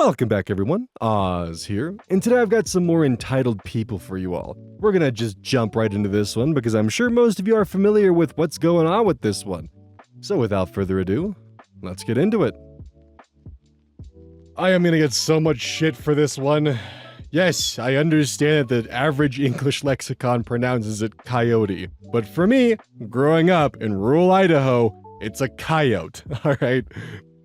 Welcome back, everyone. Oz here, and today I've got some more entitled people for you all. We're gonna just jump right into this one because I'm sure most of you are familiar with what's going on with this one. So without further ado, let's get into it. I am gonna get so much shit for this one. Yes, I understand that the average English lexicon pronounces it coyote, but for me, growing up in rural Idaho, it's a coyote, alright?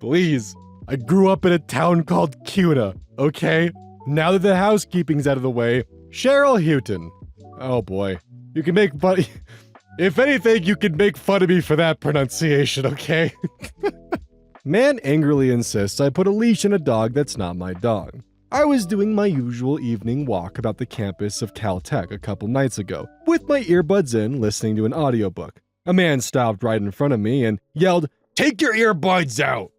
Please. I grew up in a town called Kuna, okay? Now that the housekeeping's out of the way, Cheryl Houghton. Oh boy. You can make fun. If anything, you can make fun of me for that pronunciation, okay? Man angrily insists I put a leash on a dog that's not my dog. I was doing my usual evening walk about the campus of Caltech a couple nights ago, with my earbuds in, listening to an audiobook. A man stopped right in front of me and yelled, "Take your earbuds out!"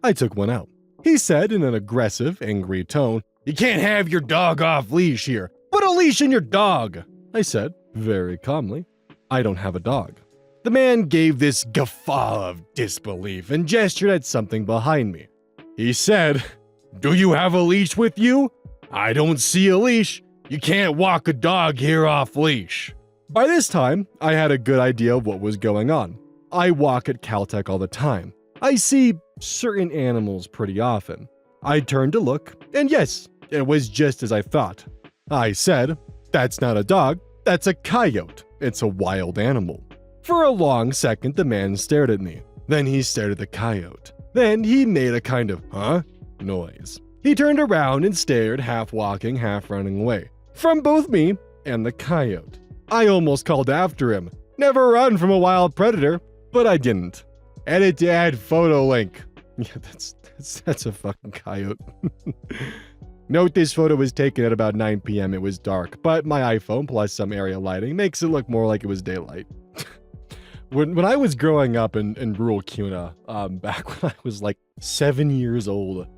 I took one out. He said in an aggressive, angry tone, "You can't have your dog off leash here. Put a leash on your dog!" I said, very calmly, "I don't have a dog." The man gave this guffaw of disbelief and gestured at something behind me. He said, "Do you have a leash with you? I don't see a leash. You can't walk a dog here off leash." By this time, I had a good idea of what was going on. I walk at Caltech all the time. I see certain animals pretty often. I turned to look, and yes, it was just as I thought. I said, "That's not a dog, that's a coyote. It's a wild animal." For a long second, the man stared at me. Then he stared at the coyote. Then he made a kind of, "huh?" noise. He turned around and stared, half walking, half running away, from both me and the coyote. I almost called after him, "Never run from a wild predator," but I didn't. Edit to add photo link. Yeah, that's a fucking coyote. Note this photo was taken at about 9 p.m. It was dark, but my iPhone plus some area lighting makes it look more like it was daylight. When I was growing up in rural Kuna, back when I was like 7 years old,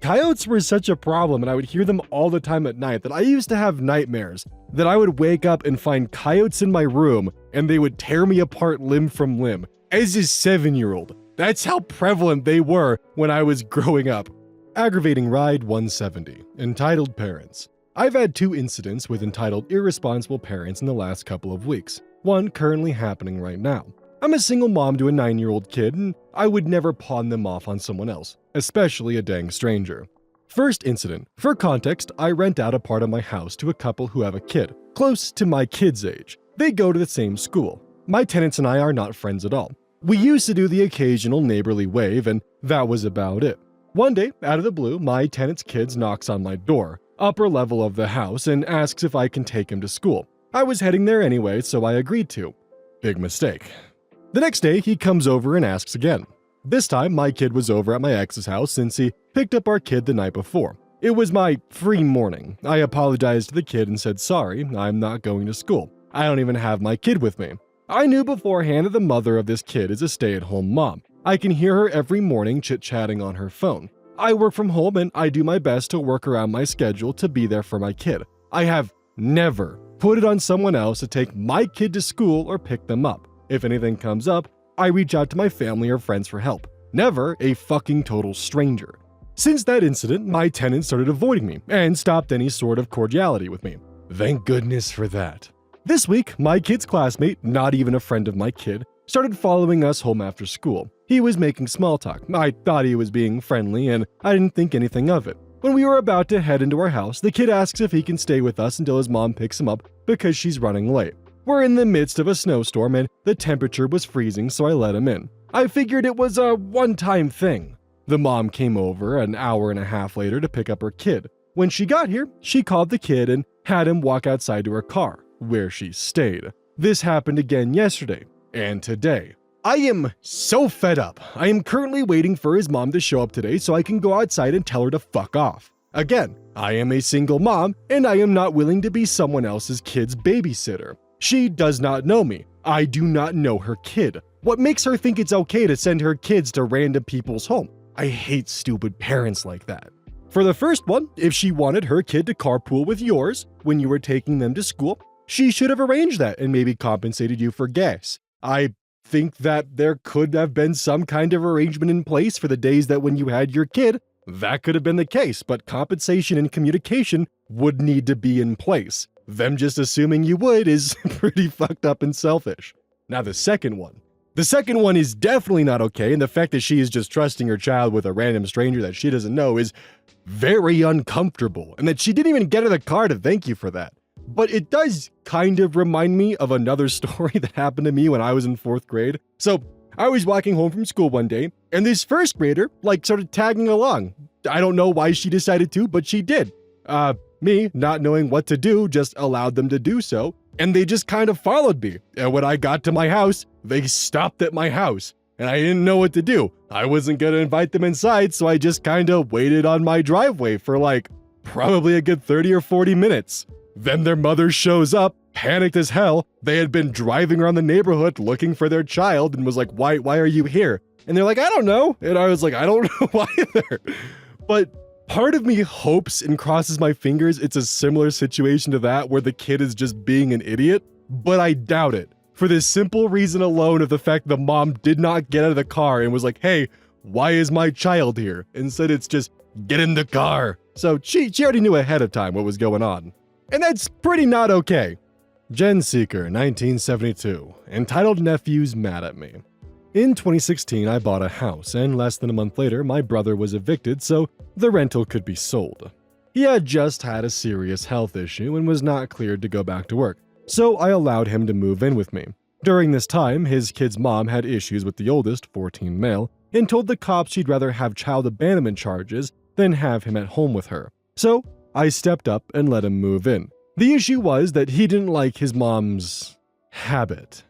coyotes were such a problem and I would hear them all the time at night that I used to have nightmares that I would wake up and find coyotes in my room and they would tear me apart limb from limb. As a 7-year-old, that's how prevalent they were when I was growing up. Aggravating Ride 170, Entitled Parents. I've had 2 incidents with entitled irresponsible parents in the last couple of weeks. One currently happening right now. I'm a single mom to a 9-year-old kid, and I would never pawn them off on someone else, especially a dang stranger. First incident. For context, I rent out a part of my house to a couple who have a kid, close to my kid's age. They go to the same school. My tenants and I are not friends at all. We used to do the occasional neighborly wave, and that was about it. One day, out of the blue, my tenant's kid knocks on my door, upper level of the house, and asks if I can take him to school. I was heading there anyway, so I agreed to. Big mistake. The next day, he comes over and asks again. This time, my kid was over at my ex's house since he picked up our kid the night before. It was my free morning. I apologized to the kid and said, "Sorry, I'm not going to school. I don't even have my kid with me." I knew beforehand that the mother of this kid is a stay-at-home mom. I can hear her every morning chit-chatting on her phone. I work from home and I do my best to work around my schedule to be there for my kid. I have never put it on someone else to take my kid to school or pick them up. If anything comes up, I reach out to my family or friends for help. Never a fucking total stranger. Since that incident, my tenants started avoiding me and stopped any sort of cordiality with me. Thank goodness for that. This week, my kid's classmate, not even a friend of my kid, started following us home after school. He was making small talk. I thought he was being friendly and I didn't think anything of it. When we were about to head into our house, the kid asks if he can stay with us until his mom picks him up because she's running late. We're in the midst of a snowstorm and the temperature was freezing, so I let him in. I figured it was a one-time thing. The mom came over an hour and a half later to pick up her kid. When she got here, she called the kid and had him walk outside to her car, where she stayed. This happened again yesterday and today. I am so fed up. I am currently waiting for his mom to show up today so I can go outside and tell her to fuck off. Again, I am a single mom and I am not willing to be someone else's kid's babysitter. She does not know me. I do not know her kid. What makes her think it's okay to send her kids to random people's home? I hate stupid parents like that. For the first one, if she wanted her kid to carpool with yours when you were taking them to school, she should have arranged that and maybe compensated you for gas. I think that there could have been some kind of arrangement in place for the days that when you had your kid, that could have been the case, but compensation and communication would need to be in place. Them just assuming you would is pretty fucked up and selfish. Now the second one. The second one is definitely not okay, and the fact that she is just trusting her child with a random stranger that she doesn't know is very uncomfortable, and that she didn't even get her the car to thank you for that. But it does kind of remind me of another story that happened to me when I was in 4th grade. So I was walking home from school one day, and this 1st grader, started tagging along. I don't know why she decided to, but she did. Me, not knowing what to do, just allowed them to do so, and they just kind of followed me. And when I got to my house, they stopped at my house, and I didn't know what to do. I wasn't gonna invite them inside, so I just kind of waited on my driveway for probably a good 30 or 40 minutes. Then their mother shows up, panicked as hell. They had been driving around the neighborhood looking for their child and was like, why are you here? And they're like, I don't know. And I was like, I don't know either. But part of me hopes and crosses my fingers it's a similar situation to that where the kid is just being an idiot, but I doubt it. For this simple reason alone of the fact the mom did not get out of the car and was like, hey, why is my child here? Instead, it's just, get in the car. So she already knew ahead of time what was going on. And that's pretty not okay. Gen Seeker, 1972, entitled Nephews Mad at Me. In 2016, I bought a house, and less than a month later, my brother was evicted, so the rental could be sold. He had just had a serious health issue and was not cleared to go back to work, so I allowed him to move in with me. During this time, his kid's mom had issues with the oldest, 14 male, and told the cops she'd rather have child abandonment charges than have him at home with her. So I stepped up and let him move in. The issue was that he didn't like his mom's habit,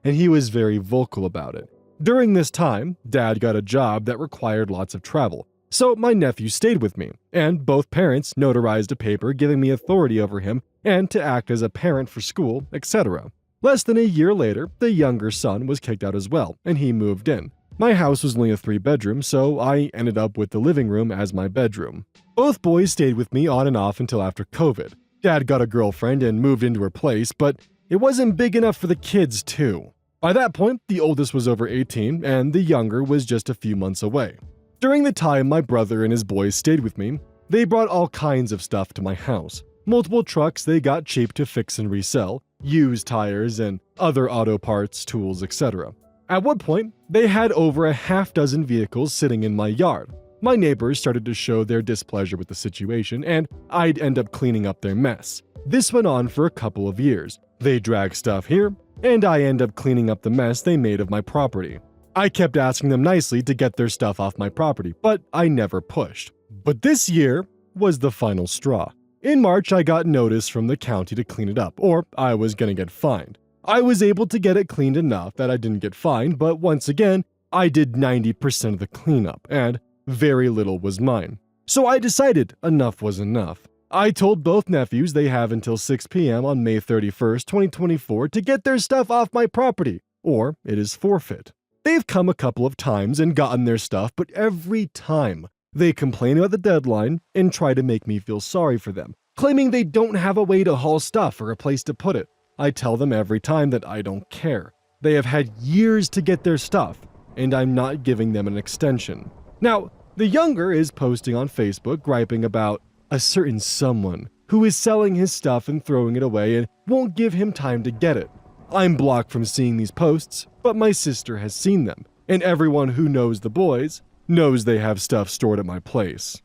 and he was very vocal about it. During this time, Dad got a job that required lots of travel, so my nephew stayed with me, and both parents notarized a paper giving me authority over him and to act as a parent for school, etc. Less than a year later, the younger son was kicked out as well, and he moved in. My house was only a 3-bedroom, so I ended up with the living room as my bedroom. Both boys stayed with me on and off until after COVID. Dad got a girlfriend and moved into her place, but it wasn't big enough for the kids too. By that point, the oldest was over 18 and the younger was just a few months away. During the time my brother and his boys stayed with me, they brought all kinds of stuff to my house. Multiple trucks they got cheap to fix and resell, used tires and other auto parts, tools, etc. At one point, they had over a half-dozen vehicles sitting in my yard. My neighbors started to show their displeasure with the situation, and I'd end up cleaning up their mess. This went on for a couple of years. They drag stuff here, and I end up cleaning up the mess they made of my property. I kept asking them nicely to get their stuff off my property, but I never pushed. But this year was the final straw. In March, I got notice from the county to clean it up, or I was gonna get fined. I was able to get it cleaned enough that I didn't get fined, but once again, I did 90% of the cleanup, and very little was mine. So I decided enough was enough. I told both nephews they have until 6 p.m. on May 31st, 2024 to get their stuff off my property, or it is forfeit. They've come a couple of times and gotten their stuff, but every time they complain about the deadline and try to make me feel sorry for them, claiming they don't have a way to haul stuff or a place to put it. I tell them every time that I don't care. They have had years to get their stuff, and I'm not giving them an extension. Now, the younger is posting on Facebook griping about a certain someone who is selling his stuff and throwing it away and won't give him time to get it. I'm blocked from seeing these posts, but my sister has seen them, and everyone who knows the boys knows they have stuff stored at my place.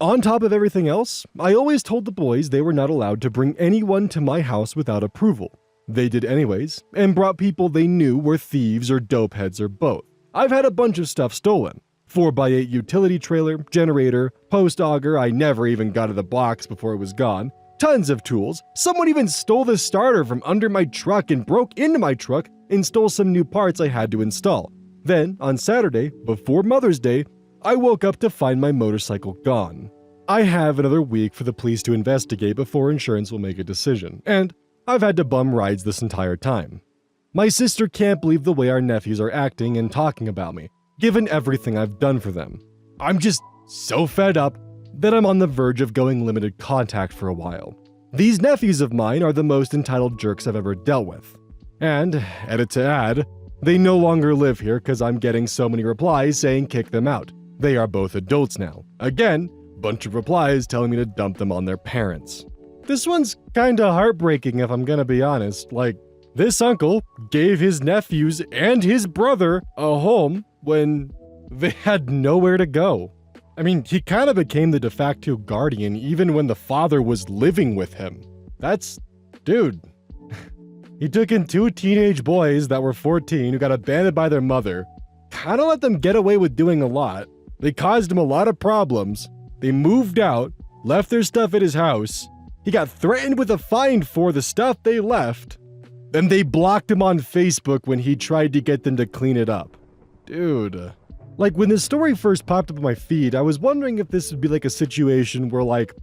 On top of everything else, I always told the boys they were not allowed to bring anyone to my house without approval. They did anyways, and brought people they knew were thieves or dopeheads or both. I've had a bunch of stuff stolen. 4x8 utility trailer, generator, post auger I never even got to the box before it was gone, tons of tools. Someone even stole the starter from under my truck and broke into my truck and stole some new parts I had to install. Then, on Saturday, before Mother's Day, I woke up to find my motorcycle gone. I have another week for the police to investigate before insurance will make a decision, and I've had to bum rides this entire time. My sister can't believe the way our nephews are acting and talking about me, given everything I've done for them. I'm just so fed up that I'm on the verge of going limited contact for a while. These nephews of mine are the most entitled jerks I've ever dealt with. And, edit to add, they no longer live here because I'm getting so many replies saying kick them out. They are both adults now. Again, bunch of replies telling me to dump them on their parents. This one's kinda heartbreaking if I'm gonna be honest. Like, this uncle gave his nephews and his brother a home when they had nowhere to go. I mean, he kind of became the de facto guardian even when the father was living with him. Dude. He took in 2 teenage boys that were 14 who got abandoned by their mother, kinda let them get away with doing a lot. They caused him a lot of problems. They moved out, left their stuff at his house. He got threatened with a fine for the stuff they left. Then they blocked him on Facebook when he tried to get them to clean it up. Dude. Like, when this story first popped up on my feed, I was wondering if this would be like a situation where, like,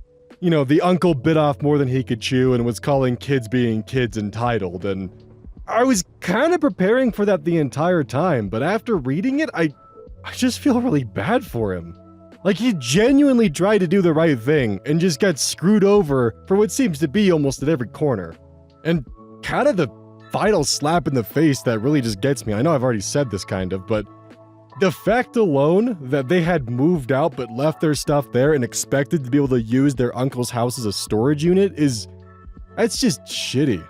you know, the uncle bit off more than he could chew and was calling kids being kids entitled, and I was kind of preparing for that the entire time, but after reading it, I just feel really bad for him. Like, he genuinely tried to do the right thing and just got screwed over for what seems to be almost at every corner. And kind of the final slap in the face that really just gets me, I know I've already said this kind of, but the fact alone that they had moved out but left their stuff there and expected to be able to use their uncle's house as a storage unit that's just shitty.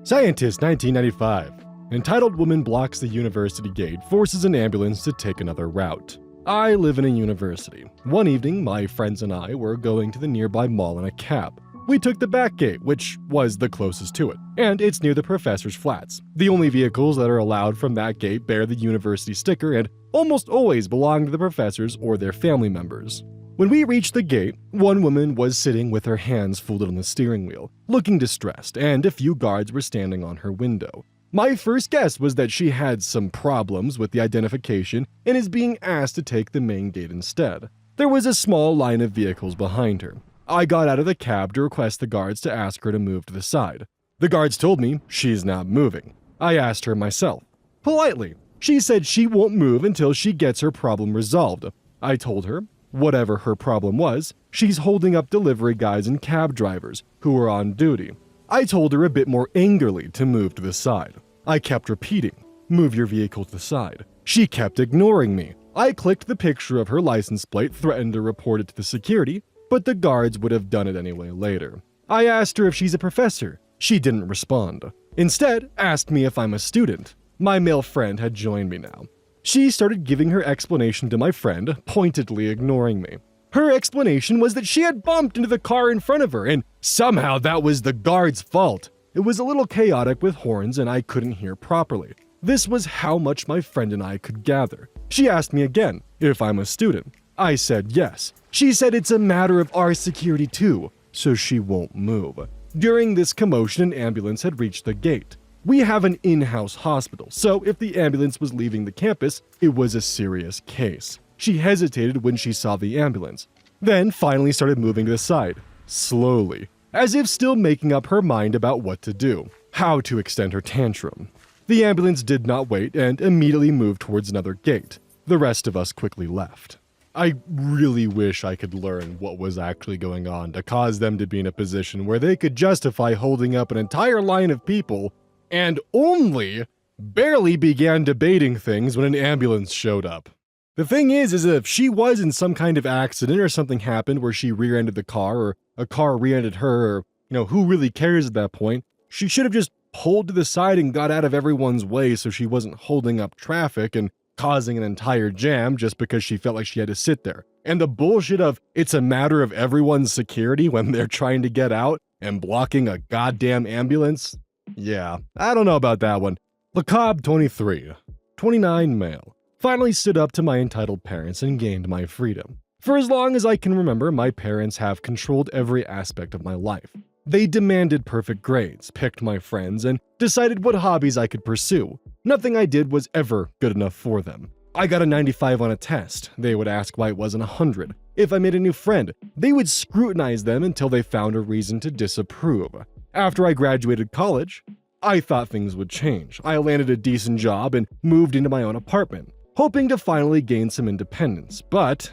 Scientist, 1995. Entitled woman blocks the university gate, forces an ambulance to take another route. I live in a university. One evening, my friends and I were going to the nearby mall in a cab. We took the back gate, which was the closest to it, and it's near the professor's flats. The only vehicles that are allowed from that gate bear the university sticker and almost always belong to the professors or their family members. When we reached the gate, one woman was sitting with her hands folded on the steering wheel, looking distressed, and a few guards were standing on her window. My first guess was that she had some problems with the identification and is being asked to take the main gate instead. There was a small line of vehicles behind her. I got out of the cab to request the guards to ask her to move to the side. The guards told me she's not moving. I asked her myself. Politely, she said she won't move until she gets her problem resolved. I told her, whatever her problem was, she's holding up delivery guys and cab drivers who are on duty. I told her a bit more angrily to move to the side. I kept repeating, move your vehicle to the side. She kept ignoring me. I clicked the picture of her license plate, threatened to report it to the security, but the guards would have done it anyway later. I asked her if she's a professor. She didn't respond. Instead, asked me if I'm a student. My male friend had joined me now. She started giving her explanation to my friend, pointedly ignoring me. Her explanation was that she had bumped into the car in front of her, and somehow that was the guard's fault. It was a little chaotic with horns and I couldn't hear properly. This was how much my friend and I could gather. She asked me again if I'm a student. I said yes. She said it's a matter of our security too, so she won't move. During this commotion, an ambulance had reached the gate. We have an in-house hospital, so if the ambulance was leaving the campus, it was a serious case. She hesitated when she saw the ambulance, then finally started moving to the side, slowly, as if still making up her mind about what to do, how to extend her tantrum. The ambulance did not wait and immediately moved towards another gate. The rest of us quickly left. I really wish I could learn what was actually going on to cause them to be in a position where they could justify holding up an entire line of people and only barely began debating things when an ambulance showed up. The thing is if she was in some kind of accident or something happened where she rear-ended the car or a car rear-ended her or, who really cares at that point, she should have just pulled to the side and got out of everyone's way so she wasn't holding up traffic and causing an entire jam just because she felt like she had to sit there. And the bullshit of it's a matter of everyone's security when they're trying to get out and blocking a goddamn ambulance? Yeah, I don't know about that one. Lacob 23, 29 male. Finally stood up to my entitled parents and gained my freedom. For as long as I can remember, my parents have controlled every aspect of my life. They demanded perfect grades, picked my friends, and decided what hobbies I could pursue. Nothing I did was ever good enough for them. I got a 95 on a test. They would ask why it wasn't 100. If I made a new friend, they would scrutinize them until they found a reason to disapprove. After I graduated college, I thought things would change. I landed a decent job and moved into my own apartment, hoping to finally gain some independence, but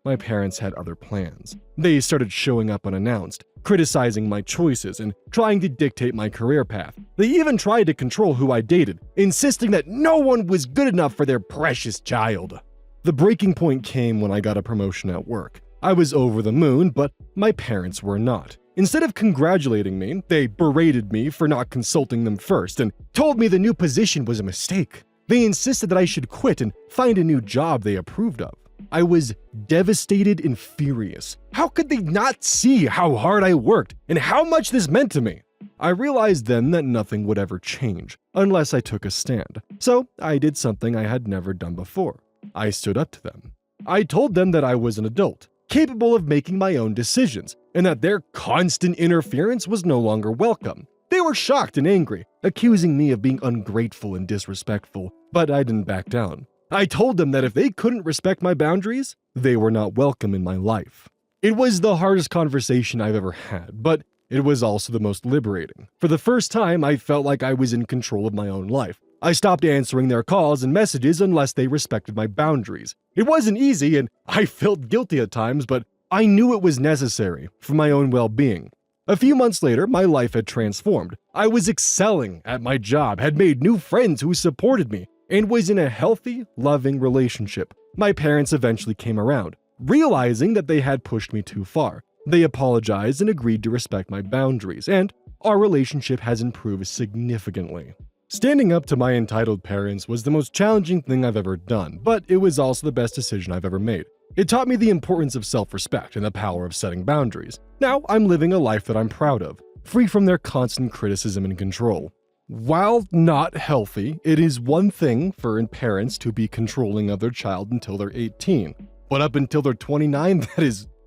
my parents had other plans. They started showing up unannounced, criticizing my choices and trying to dictate my career path. They even tried to control who I dated, insisting that no one was good enough for their precious child. The breaking point came when I got a promotion at work. I was over the moon, but my parents were not. Instead of congratulating me, they berated me for not consulting them first and told me the new position was a mistake. They insisted that I should quit and find a new job they approved of. I was devastated and furious. How could they not see how hard I worked and how much this meant to me? I realized then that nothing would ever change unless I took a stand. So I did something I had never done before. I stood up to them. I told them that I was an adult, capable of making my own decisions, and that their constant interference was no longer welcome. They were shocked and angry, accusing me of being ungrateful and disrespectful, but I didn't back down. I told them that if they couldn't respect my boundaries, they were not welcome in my life. It was the hardest conversation I've ever had, but it was also the most liberating. For the first time, I felt like I was in control of my own life. I stopped answering their calls and messages unless they respected my boundaries. It wasn't easy, and I felt guilty at times, but I knew it was necessary for my own well-being. A few months later, my life had transformed. I was excelling at my job, had made new friends who supported me, and was in a healthy, loving relationship. My parents eventually came around, realizing that they had pushed me too far. They apologized and agreed to respect my boundaries, and our relationship has improved significantly. Standing up to my entitled parents was the most challenging thing I've ever done, but it was also the best decision I've ever made. It taught me the importance of self-respect and the power of setting boundaries. Now I'm living a life that I'm proud of, free from their constant criticism and control. While not healthy, it is one thing for parents to be controlling of their child until they're 18. But up until they're 29,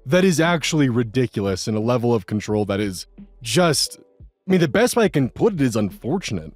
that is actually ridiculous, and a level of control that is just, the best way I can put it is unfortunate.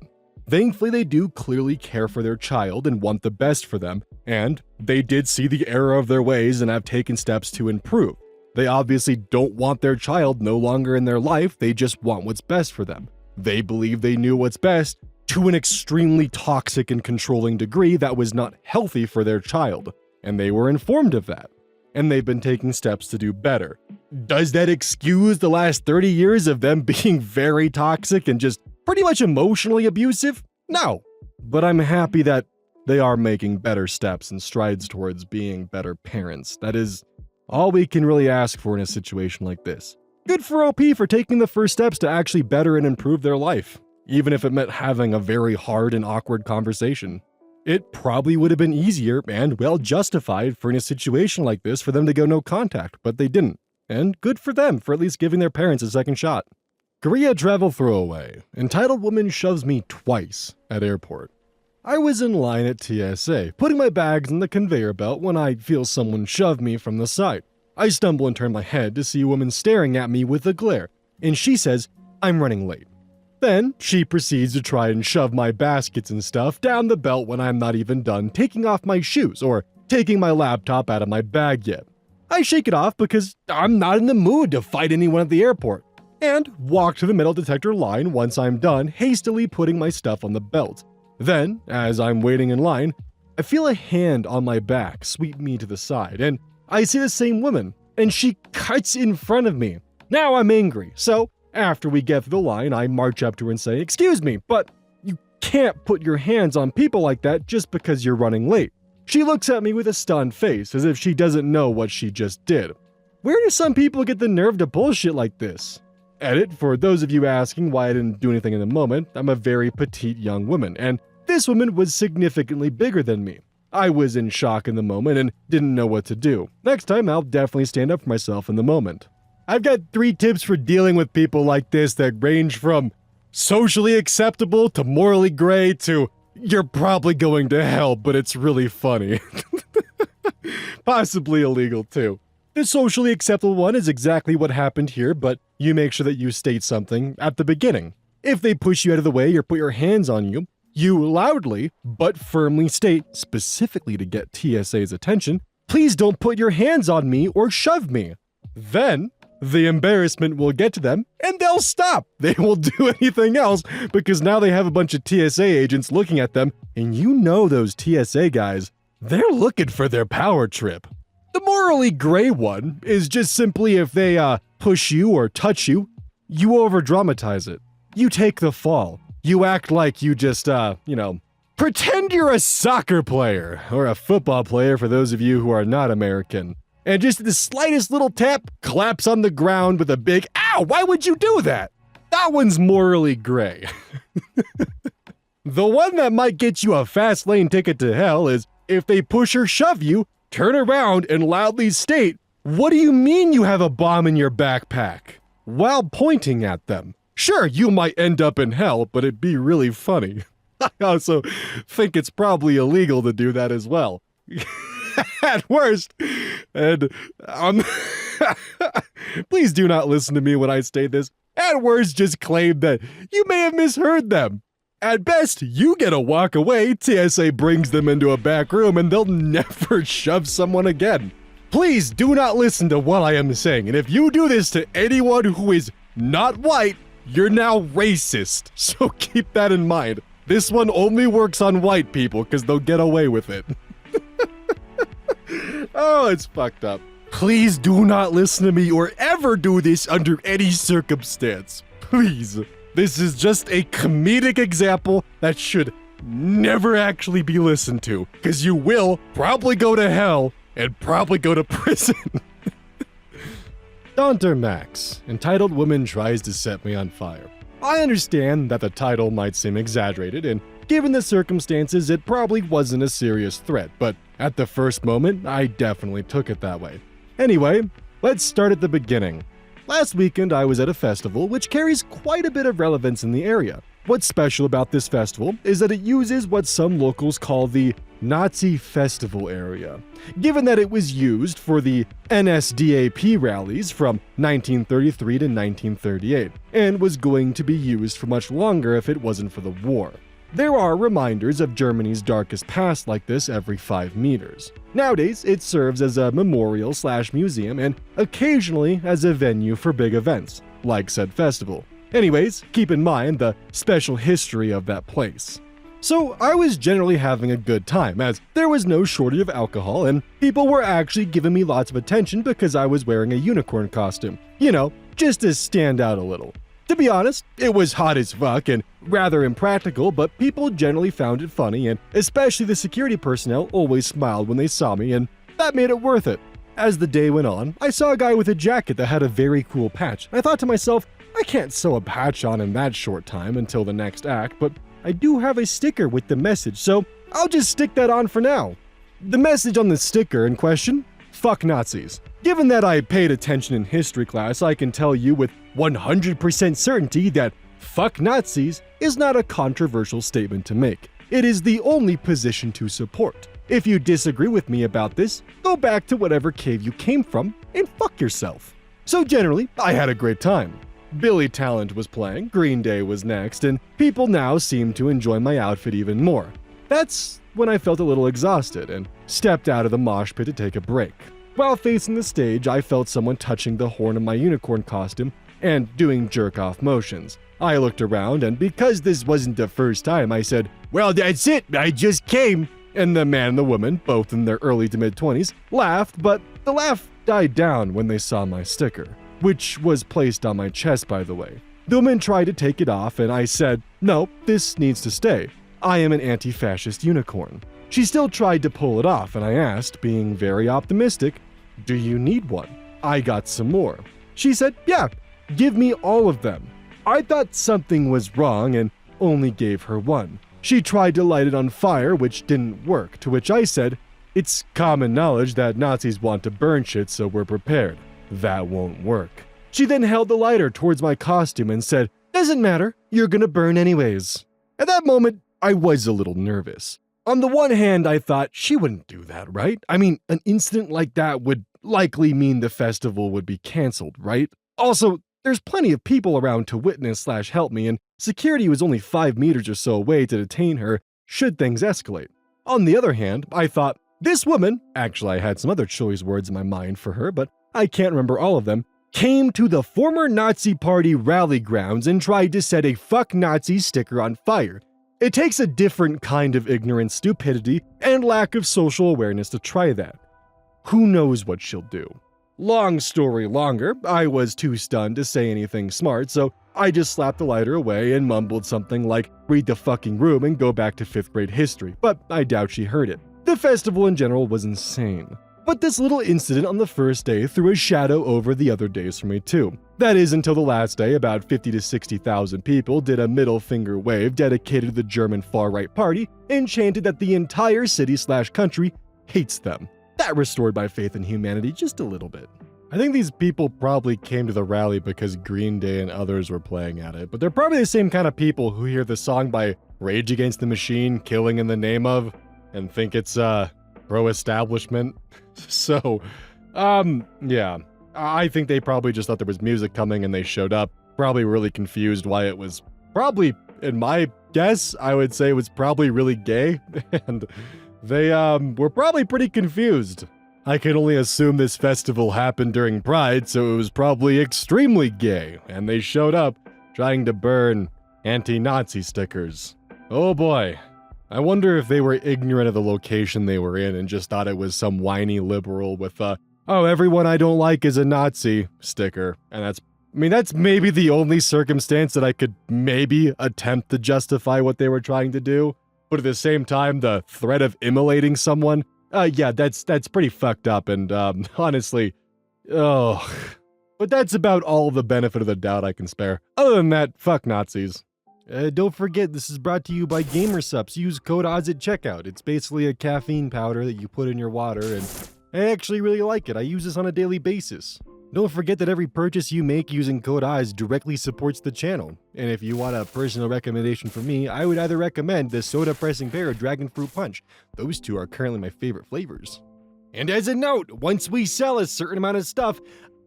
Thankfully, they do clearly care for their child and want the best for them, and they did see the error of their ways and have taken steps to improve. They obviously don't want their child no longer in their life, they just want what's best for them. They believe they knew what's best to an extremely toxic and controlling degree that was not healthy for their child, and they were informed of that. And they've been taking steps to do better. Does that excuse the last 30 years of them being very toxic and just pretty much emotionally abusive? No. But I'm happy that they are making better steps and strides towards being better parents. That is all we can really ask for in a situation like this. Good for OP for taking the first steps to actually better and improve their life, even if it meant having a very hard and awkward conversation. It probably would have been easier and well justified for in a situation like this for them to go no contact, but they didn't. And good for them for at least giving their parents a second shot. Korea travel throwaway. Entitled woman shoves me twice at airport. I was in line at TSA, putting my bags in the conveyor belt when I feel someone shove me from the side. I stumble and turn my head to see a woman staring at me with a glare, and she says, "I'm running late." Then she proceeds to try and shove my baskets and stuff down the belt when I'm not even done taking off my shoes or taking my laptop out of my bag yet. I shake it off because I'm not in the mood to fight anyone at the airport, and walk to the metal detector line once I'm done hastily putting my stuff on the belt. Then, as I'm waiting in line, I feel a hand on my back sweep me to the side, and I see the same woman, and she cuts in front of me. Now I'm angry, so after we get through the line, I march up to her and say, "Excuse me, but you can't put your hands on people like that just because you're running late." She looks at me with a stunned face, as if she doesn't know what she just did. Where do some people get the nerve to bullshit like this? Edit, for those of you asking why I didn't do anything in the moment, I'm a very petite young woman, and this woman was significantly bigger than me. I was in shock in the moment and didn't know what to do. Next time, I'll definitely stand up for myself in the moment. I've got 3 tips for dealing with people like this that range from socially acceptable to morally gray to you're probably going to hell, but it's really funny. Possibly illegal too. The socially acceptable one is exactly what happened here, but you make sure that you state something at the beginning. If they push you out of the way or put your hands on you, you loudly but firmly state, specifically to get TSA's attention, "Please don't put your hands on me or shove me." Then, the embarrassment will get to them and they'll stop. They will do anything else because now they have a bunch of TSA agents looking at them, and you know those TSA guys, they're looking for their power trip. The morally gray one is just simply if they push you or touch you, you over-dramatize it. You take the fall. You act like you just, Pretend you're a soccer player, or a football player for those of you who are not American. And just the slightest little tap collapse on the ground with a big, ow, why would you do that? That one's morally gray. The one that might get you a fast lane ticket to hell is if they push or shove you, turn around and loudly state, "What do you mean you have a bomb in your backpack?" while pointing at them. Sure, you might end up in hell, but it'd be really funny. I also think it's probably illegal to do that as well. At worst, and please do not listen to me when I state this. At worst, just claim that you may have misheard them. At best, you get a walk away. TSA brings them into a back room and they'll never shove someone again. Please do not listen to what I am saying, and if you do this to anyone who is not white, you're now racist. So keep that in mind. This one only works on white people because they'll get away with it. Oh, it's fucked up. Please do not listen to me or ever do this under any circumstance. Please. This is just a comedic example that should never actually be listened to, because you will probably go to hell and probably go to prison. Daunter Max, entitled Woman Tries to Set Me on Fire. I understand that the title might seem exaggerated, and given the circumstances, it probably wasn't a serious threat, but at the first moment, I definitely took it that way. Anyway, let's start at the beginning. Last weekend, I was at a festival which carries quite a bit of relevance in the area. What's special about this festival is that it uses what some locals call the Nazi festival area, given that it was used for the NSDAP rallies from 1933 to 1938, and was going to be used for much longer if it wasn't for the war. There are reminders of Germany's darkest past like this every 5 meters. Nowadays, it serves as a memorial/museum and occasionally as a venue for big events, like said festival. Anyways, keep in mind the special history of that place. So I was generally having a good time, as there was no shortage of alcohol and people were actually giving me lots of attention because I was wearing a unicorn costume. You know, just to stand out a little. To be honest, it was hot as fuck and rather impractical, but people generally found it funny, and especially the security personnel always smiled when they saw me, and that made it worth it. As the day went on, I saw a guy with a jacket that had a very cool patch. I thought to myself, I can't sew a patch on in that short time until the next act, but I do have a sticker with the message, so I'll just stick that on for now. The message on the sticker in question? Fuck Nazis. Given that I paid attention in history class, I can tell you with 100% certainty that fuck Nazis is not a controversial statement to make. It is the only position to support. If you disagree with me about this, go back to whatever cave you came from and fuck yourself. So generally, I had a great time. Billy Talent was playing, Green Day was next, and people now seemed to enjoy my outfit even more. That's when I felt a little exhausted and stepped out of the mosh pit to take a break. While facing the stage, I felt someone touching the horn of my unicorn costume and doing jerk-off motions. I looked around, and because this wasn't the first time, I said, "Well, that's it, I just came." And the man and the woman, both in their early to mid-20s, laughed, but the laugh died down when they saw my sticker, which was placed on my chest, by the way. The woman tried to take it off, and I said, "No, this needs to stay. I am an anti-fascist unicorn." She still tried to pull it off, and I asked, being very optimistic, "Do you need one?" I got some more. She said, "Yeah, give me all of them." I thought something was wrong and only gave her one. She tried to light it on fire, which didn't work, to which I said, "It's common knowledge that Nazis want to burn shit, so we're prepared. That won't work." She then held the lighter towards my costume and said, "Doesn't matter, you're gonna burn anyways." At that moment, I was a little nervous. On the one hand, I thought she wouldn't do that, right? I mean, an incident like that would likely mean the festival would be canceled, right? Also, there's plenty of people around to witness/help me, and security was only 5 meters or so away to detain her should things escalate. On the other hand, I thought, this woman, actually I had some other choice words in my mind for her, but I can't remember all of them, came to the former Nazi party rally grounds and tried to set a fuck Nazi sticker on fire. It takes a different kind of ignorant stupidity and lack of social awareness to try that. Who knows what she'll do? Long story longer, I was too stunned to say anything smart, so I just slapped the lighter away and mumbled something like, read the fucking room and go back to 5th grade history, but I doubt she heard it. The festival in general was insane. But this little incident on the first day threw a shadow over the other days for me too. That is until the last day, about 50 to 60,000 people did a middle finger wave dedicated to the German far-right party and chanted that the entire city/country hates them. That restored my faith in humanity just a little bit. I think these people probably came to the rally because Green Day and others were playing at it, but they're probably the same kind of people who hear the song by Rage Against the Machine, Killing in the Name of, and think it's, pro-establishment. So, yeah. I think they probably just thought there was music coming and they showed up, probably really confused why it was probably, in my guess, I would say it was probably really gay, and they, were probably pretty confused. I can only assume this festival happened during Pride, so it was probably extremely gay, and they showed up trying to burn anti-Nazi stickers. Oh boy. I wonder if they were ignorant of the location they were in and just thought it was some whiny liberal with a, oh, everyone I don't like is a Nazi sticker. And that's maybe the only circumstance that I could maybe attempt to justify what they were trying to do. But at the same time, the threat of immolating someone, yeah, that's pretty fucked up, and honestly, oh. But that's about all the benefit of the doubt I can spare. Other than that, fuck Nazis. Don't forget, this is brought to you by GamerSupps. Use code OZ at checkout. It's basically a caffeine powder that you put in your water, and I actually really like it. I use this on a daily basis. Don't forget that every purchase you make using code OZ directly supports the channel. And if you want a personal recommendation from me, I would either recommend the Soda Pressing Pear or Dragon Fruit Punch. Those two are currently my favorite flavors. And as a note, once we sell a certain amount of stuff,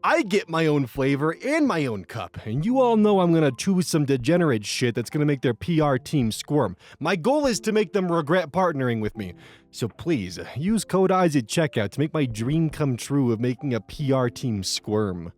I get my own flavor and my own cup, and you all know I'm gonna choose some degenerate shit that's gonna make their PR team squirm. My goal is to make them regret partnering with me. So please, use code OZ at checkout to make my dream come true of making a PR team squirm.